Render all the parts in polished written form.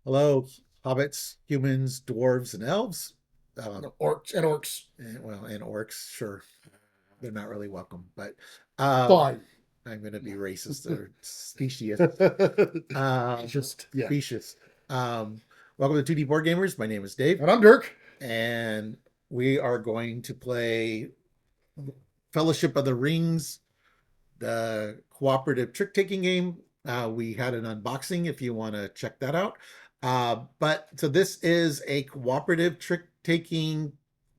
Hello, hobbits, humans, dwarves, and elves. Um, No, orcs and orcs. and orcs. Sure, they're not really welcome, but um, Fine. I'm going to be racist or specious. Just yeah. Specious. Um, Welcome to 2D Board Gamers. My name is Dave, And I'm Dirk. and we are going to play Fellowship of the Rings, the cooperative trick taking game. We had an unboxing if you want to check that out. But so this is a cooperative trick taking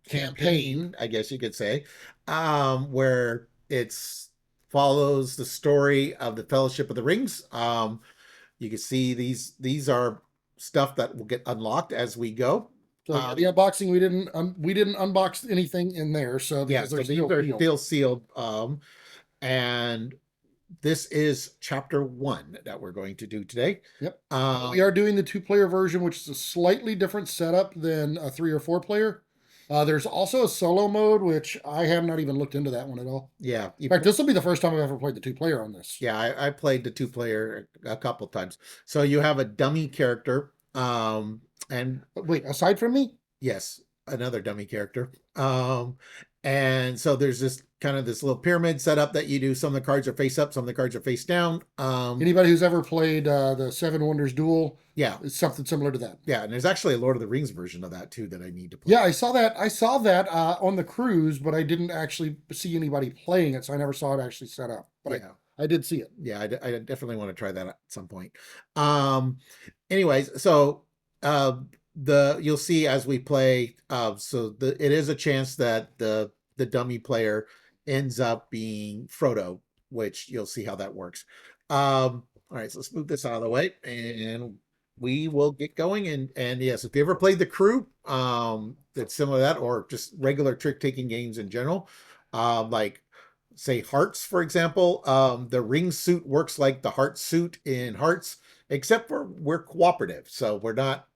Campaign. campaign, I guess you could say, where it's follows the story of the Fellowship of the Rings. You can see these are stuff that will get unlocked as we go. So yeah, the unboxing we didn't unbox anything in there, so Yeah, because so they're these still are sealed. still sealed. And this is chapter one that we're going to do today. Yep. We Um, are doing the two-player version, which is a slightly different setup than a 3 or 4 player. There's also a solo mode, which I have not even looked into that one at all. yeah, In fact, this will be the first time I've ever played the two-player on this. yeah, I played the two player a couple times. So you have a dummy character, and But wait, aside from me, yes, another dummy character. And so there's this kind of this little pyramid setup that you do. Some of the cards are face up, some of the cards are face down. anybody who's ever played the Seven Wonders Duel, Yeah, it's something similar to that. yeah, and there's actually a Lord of the Rings version of that too that I need to play. Yeah, I saw that. I saw that on the cruise, but I didn't actually see anybody playing it, so I never saw it actually set up. But Yeah, I did see it. yeah, I definitely want to try that at some point. Um, Anyways, so uh, the you'll see as we play. So it is a chance that the dummy player ends up being Frodo, which you'll see how that works. All right, so let's move this out of the way, and we will get going. And yes, if you ever played the Crew, that's similar to that, or just regular trick taking games in general, like say Hearts, for example, the ring suit works like the heart suit in Hearts, except for we're cooperative. So we're not,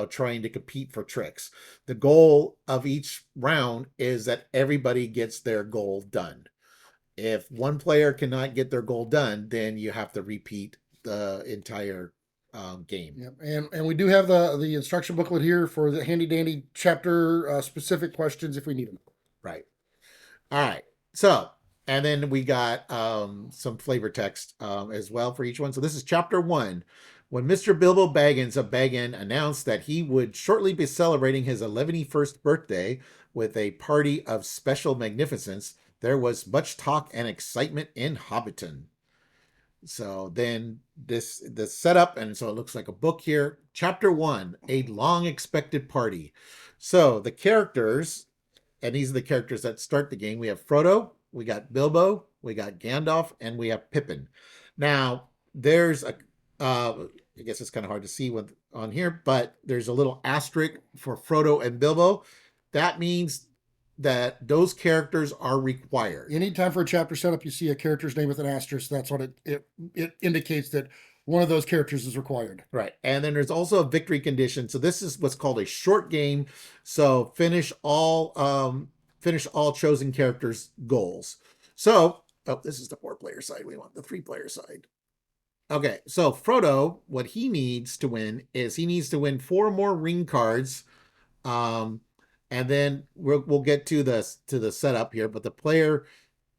trying to compete for tricks. The goal of each round is that everybody gets their goal done. If one player cannot get their goal done, then you have to repeat the entire game. Yep. And we do have the instruction booklet here for the handy dandy chapter specific questions if we need them. Right. All right. So, and then we got some flavor text as well for each one. So this is chapter one. When Mr. Bilbo Baggins of Baggin announced that he would shortly be celebrating his 11th birthday with a party of special magnificence, there was much talk and excitement in Hobbiton. So then the setup, and so it looks like a book here. Chapter one, a long expected party. So the characters, and these are the characters that start the game. We have Frodo, we got Bilbo, we got Gandalf, and we have Pippin. Now, there's I guess it's kind of hard to see with on here, but there's a little asterisk for Frodo and Bilbo. That means that those characters are required. Anytime for a chapter setup, you see a character's name with an asterisk. That's what it indicates that one of those characters is required. Right. And then there's also a victory condition. So this is what's called a short game. So finish all chosen characters' goals. So, oh, this is the 4 player side. We want the 3 player side. Okay, so Frodo, what he needs to win is he needs to win 4 more ring cards. Um, and then we'll get to the setup here, but the player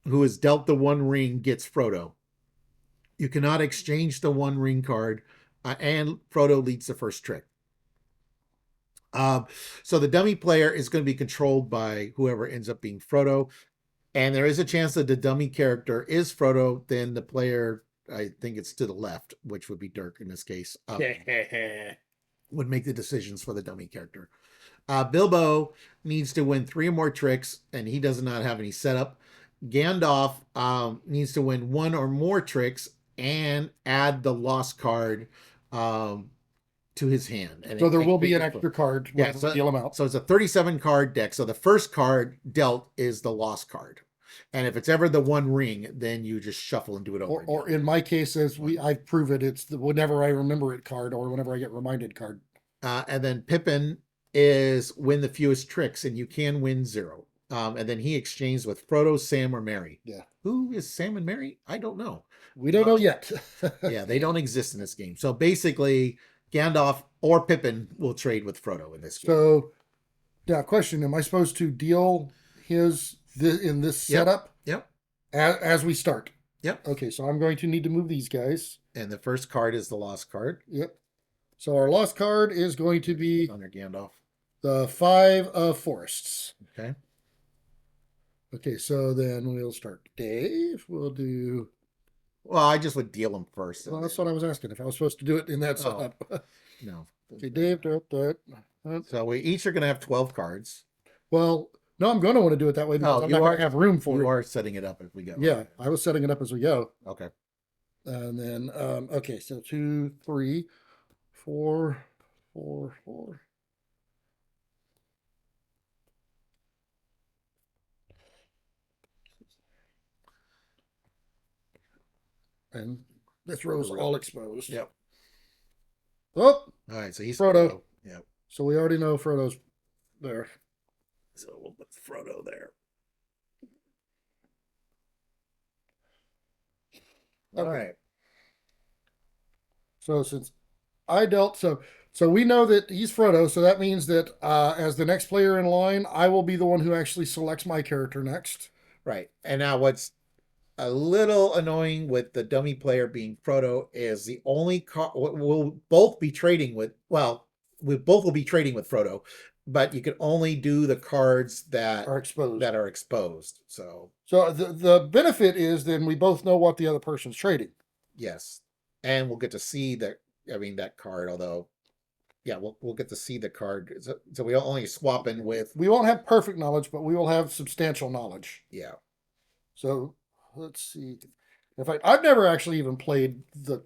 who is dealt the 1 ring gets Frodo. You cannot exchange the 1 ring card, and Frodo leads the first trick. Um, so the dummy player is going to be controlled by whoever ends up being Frodo, and there is a chance that the dummy character is Frodo. Then the player, I think it's to the left, which would be Dirk in this case, would make the decisions for the dummy character. Bilbo needs to win 3 or more tricks, and he does not have any setup. Gandalf needs to win 1 or more tricks and add the lost card um, to his hand. So there will be an extra card Yeah, when we deal them out. so it's a 37 card deck. So the first card dealt is the lost card. And if it's ever the 1 ring, then you just shuffle and do it over Or in my case, as I've proven, it's the whenever I remember it card or whenever I get reminded card. And then Pippin is win the fewest tricks, and you can win 0. And then he exchanged with Frodo, Sam, or Mary. Yeah. Who is Sam and Mary? I don't know. We don't know yet. Yeah, they don't exist in this game. So basically, Gandalf or Pippin will trade with Frodo in this game. So, yeah, question: am I supposed to deal in this Yep. setup Yep. as we start? Yep. Okay, so I'm going to need to move these guys. And the first card is the lost card. Yep. So our lost card is going to be Under Gandalf. the Five of Forests. Okay. Okay, so then we'll start Dave. We'll do. Well, I just would deal them first. Well, that's what I was asking, if I was supposed to do it in that Oh, setup. no. Okay, Dave. So we each are going to have 12 cards. Well, no, I'm going to want to do it that way because Oh, I'm you not going are to have room for you it. are setting it up as we go. Yeah, I was setting it up as we go. Okay. And then, okay, so 2, 3, 4, 4, 4. And this row's all exposed. Yep. Oh, All right. So he's Frodo. Yep. So we already know Frodo's there. So we'll put Frodo there. Okay. All right. So since I dealt, so we know that he's Frodo. So that means that as the next player in line, I will be the one who actually selects my character next. Right. And now what's a little annoying with the dummy player being Frodo is the only card we'll both be trading with. Well, we both will be trading with Frodo, but you can only do the cards that Are exposed. are exposed. So the benefit is then we both know what the other person's trading. yes, and we'll get to see that. I mean that card. Although, yeah, we'll get to see the card. So we only swap in with. We won't have perfect knowledge, but we will have substantial knowledge. Yeah. So let's see. In fact, I've never actually even played the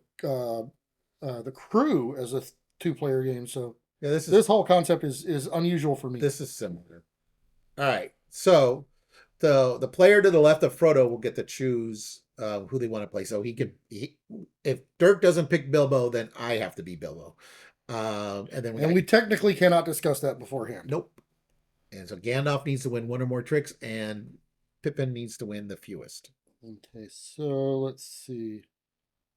crew as a 2-player game. So Yeah. this whole concept is unusual for me. This is similar. All right. So the player to the left of Frodo will get to choose who they want to play. So if Dirk doesn't pick Bilbo, then I have to be Bilbo. And then we technically cannot discuss that beforehand. Nope. And so Gandalf needs to win one or more tricks, and Pippin needs to win the fewest. Okay, so let's see.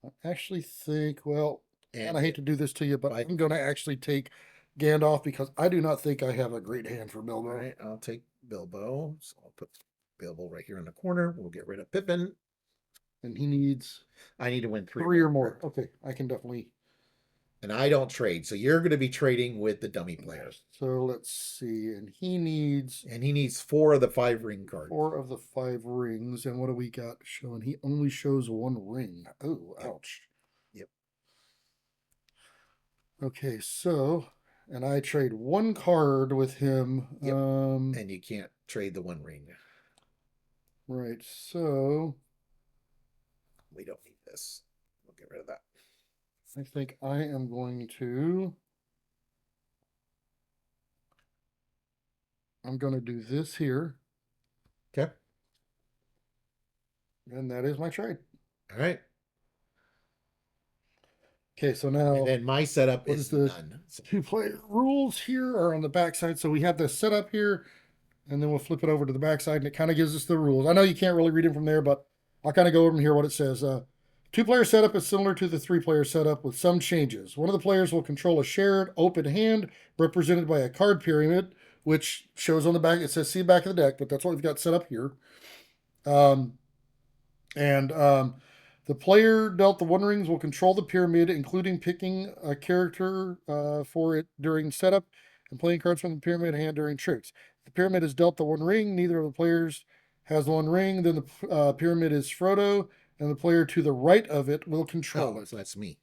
I actually think, well, and I hate to do this to you, but I'm going to actually take Gandalf because I do not think I have a great hand for Bilbo. All right, I'll take Bilbo. So I'll put Bilbo right here in the corner. We'll get rid of Pippin. And he needs. I need to win 3 or more. Okay, I can definitely. And I don't trade, so you're going to be trading with the dummy players. So let's see, and he needs 4 of the 5 ring cards. 4 of the 5 rings, and what do we got showing? He only shows 1 ring. Oh, ouch. Yep. Okay, so, and I trade 1 card with him. Yep. And you can't trade the 1 ring. Right, so we don't need this. We'll get rid of that. I think I am going to. I'm going to do this here. Okay. And that is my trade. All right. Okay, so now. And then my setup is the none. So 2-player rules here are on the back side. So we have the setup here, and then we'll flip it over to the back side, and it kind of gives us the rules. I know you can't really read them from there, but I'll kind of go over here what it says. 2-player setup is similar to the 3-player setup with some changes. One of the players will control a shared open hand represented by a card pyramid, which shows on the back. It says see back of the deck, but that's what we've got set up here. The player dealt the 1 rings will control the pyramid, including picking a character for it during setup and playing cards from the pyramid hand during tricks. If the pyramid is dealt the 1 ring, neither of the players has 1 ring, then the pyramid is Frodo, and the player to the right of it will control it. So that's me.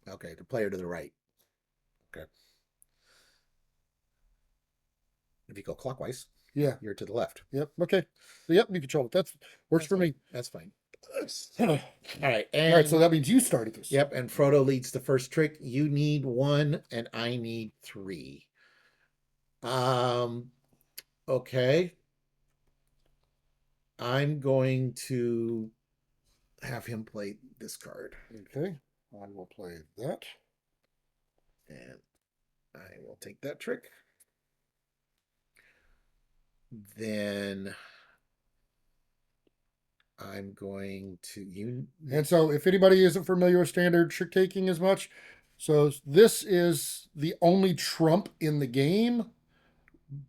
Okay, the player to the right. Okay. If you go clockwise, yeah, you're to the left. Yep. Okay. So, yep, you control it. That works for me. That's fine. All right. All right. So that means you started this. Yep. And Frodo leads the first trick. You need 1, and I need 3. Okay. I'm going to have him play this card. Okay. I will play that. And I will take that trick. Then I'm going to And so if anybody isn't familiar with standard trick taking as much, So this is the only trump in the game,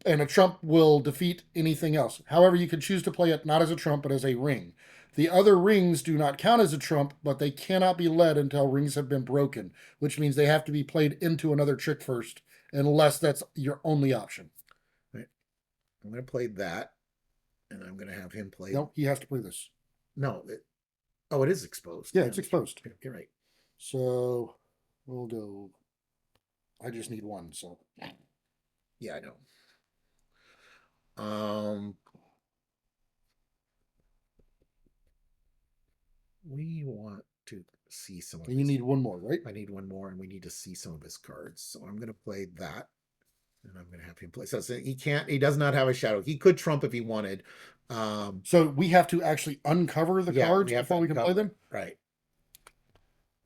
and a trump will defeat anything else. However, you can choose to play it not as a trump, but as a ring. The other rings do not count as a trump, but they cannot be led until rings have been broken, which means they have to be played into another trick first, unless that's your only option. Right. I'm going to play that, and I'm going to have him play. No, he has to play this. No. Oh, it is exposed. Yeah, it's exposed. You're right. So we'll go. I just need one, so. Yeah, I know. We want to see some of And you need one more, right? I need one more, and we need to see some of his cards. So I'm going to play that, and I'm going to have him play. So he can't. He does not have a shadow. He could trump if he wanted. So we have to actually uncover the cards before we can play them. Right.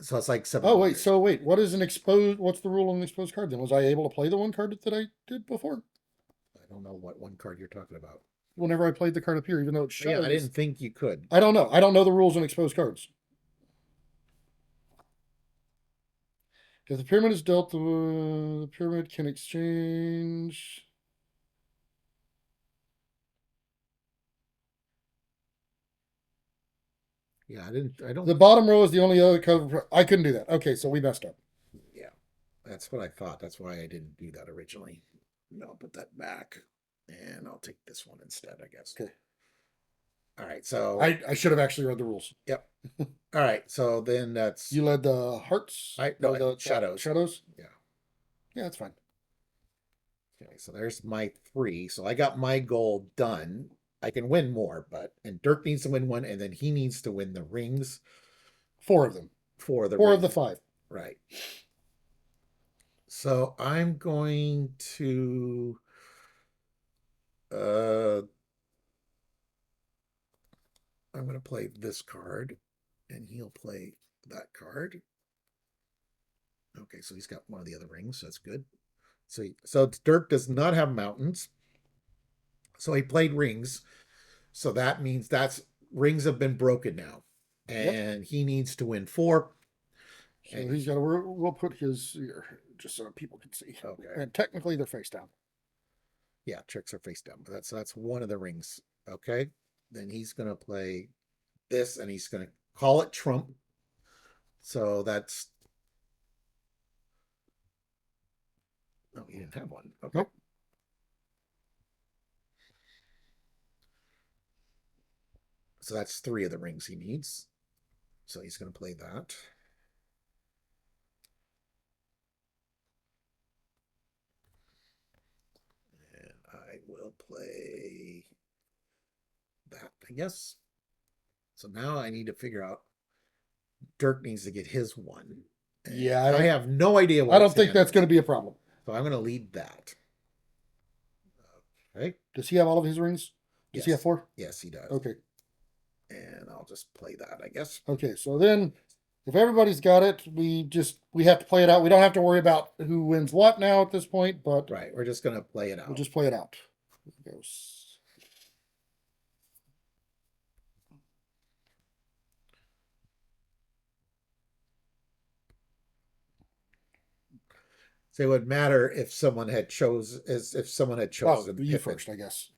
So it's like 7. Oh wait. So wait. What is an exposed? What's the rule on an exposed card? Then was I able to play the one card that I did before? I don't know what one card you're talking about. Whenever I played the card up here, even though it's yeah, I didn't think you could. I don't know. I don't know the rules on exposed cards. If the pyramid is dealt, the pyramid can exchange. Yeah, I don't. The bottom row is the only other cover. I couldn't do that. Okay, so we messed up. Yeah, that's what I thought. That's why I didn't do that originally. I'll put that back, and I'll take this one instead, I guess. Okay. All right, so I should have actually read the rules. Yep. All right, so then that's You led the hearts. the shadows. Shadows. Yeah. Yeah, that's fine. Okay, so there's my 3. So I got my goal done. I can win more, and Dirk needs to win one, and then he needs to win the rings. 4 of them. 4 of the 4 rings. of the 5. Right. So I'm going to I'm going to play this card, and he'll play that card. Okay, so he's got one of the other rings. So that's good. So Dirk does not have mountains. So he played rings. So that means rings have been broken now, and he needs to win 4. So he's got to. We'll put his here just so people can see. Okay. And technically they're face down. Yeah, tricks are face down, but that's one of the rings. Okay. Then he's gonna play this, and he's gonna call it trump. So that's. Oh, he didn't have one. Okay. Nope. So that's 3 of the rings he needs. So he's going to play that. And I will play that, I guess. So now I need to figure out. Dirk needs to get his one. Yeah, I have no idea what. I don't think that's going to be a problem. So I'm going to lead that. Okay. Does he have all of his rings? Does he have 4? Yes, he does. Okay. And I'll just play that, I guess. Okay, so then if everybody's got it, we have to play it out. We don't have to worry about who wins what now at this point, but right, we're just gonna play it out. We'll just play it out. There goes. So it would matter if someone had chosen you first, I guess.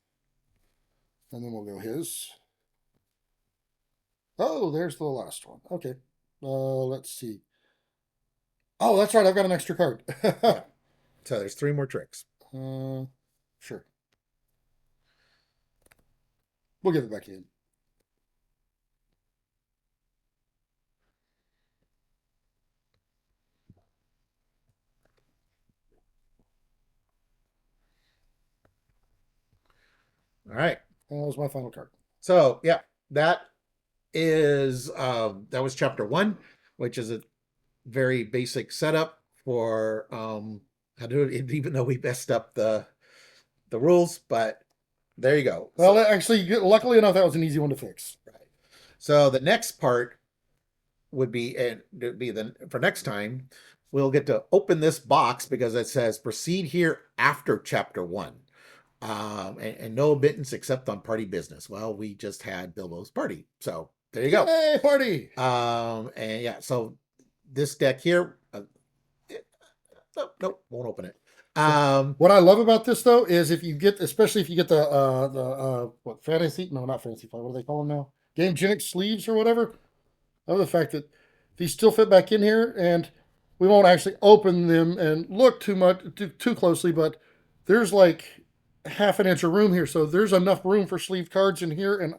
And then we'll go his. Oh, there's the last one. Okay. Let's see. Oh, that's right. I've got an extra card. Yeah. So there's 3 more tricks. Sure. We'll give it back in. All right. That was my final card. So yeah, that was chapter 1, which is a very basic setup for how to do it, even though we messed up the rules, but there you go. Well, actually, luckily enough, that was an easy one to fix. Right. So the next part would be, for next time, we'll get to open this box because it says proceed here after chapter 1. And no admittance except on party business. Well, we just had Bilbo's party. So there you go. Hey, party! And yeah, so this deck here, nope, nope, won't open it. So Um, what I love about this though is if you get, especially if you get the what fantasy, no, not fantasy flight, what do they call them now? Game Genic sleeves or whatever. I love the fact that these still fit back in here, and we won't actually open them and look too closely, but there's like half an inch of room here, so there's enough room for sleeve cards in here, and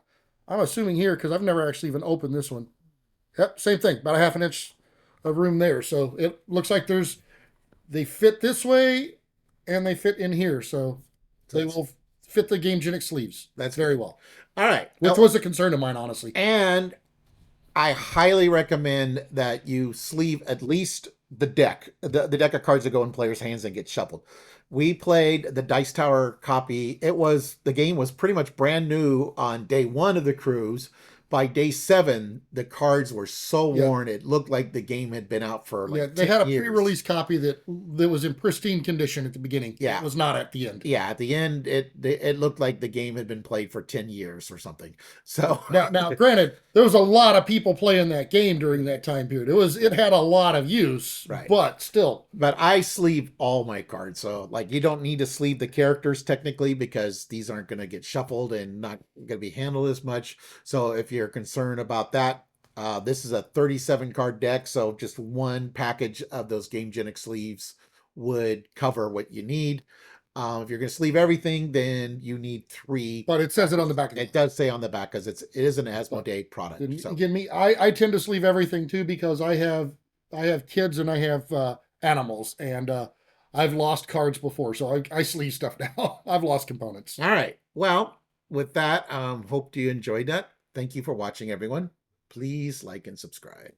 I'm assuming here because I've never actually even opened this one. Yep, same thing, about a half an inch of room there. So it looks like they fit this way and they fit in here, so so they will fit the Game Genic sleeves that's very good. well, All right. which Oh, was a concern of mine, honestly. and I highly recommend that you sleeve at least the deck, the deck of cards that go in players' hands and get shuffled. We played the Dice Tower copy. The game was pretty much brand new on day one of the cruise. By day seven, the cards were so Yeah, worn it looked like the game had been out for yeah, like they 10 had a years. pre-release copy that was in pristine condition at the beginning. It Yeah. was not at the end. Yeah, at the end it looked like the game had been played for 10 years or something. So Now, granted, there was a lot of people playing that game during that time period. It had a lot of use, right. but still, But I sleeve all my cards. So like you don't need to sleeve the characters technically because these aren't going to get shuffled and not going to be handled as much. So if you're concerned about that, this is a 37 card deck. So just one package of those Game Genic sleeves would cover what you need. If you're going to sleeve everything, then you need three but it says it on the packages. back of the It box. does say on the back because it is an But Asmodee product. So again, I tend to sleeve everything too because I have kids and I have animals, and I've lost cards before, so I sleeve stuff now. I've lost components. all right. Well, with that, hope you enjoyed that. Thank you for watching, everyone. Please like and subscribe.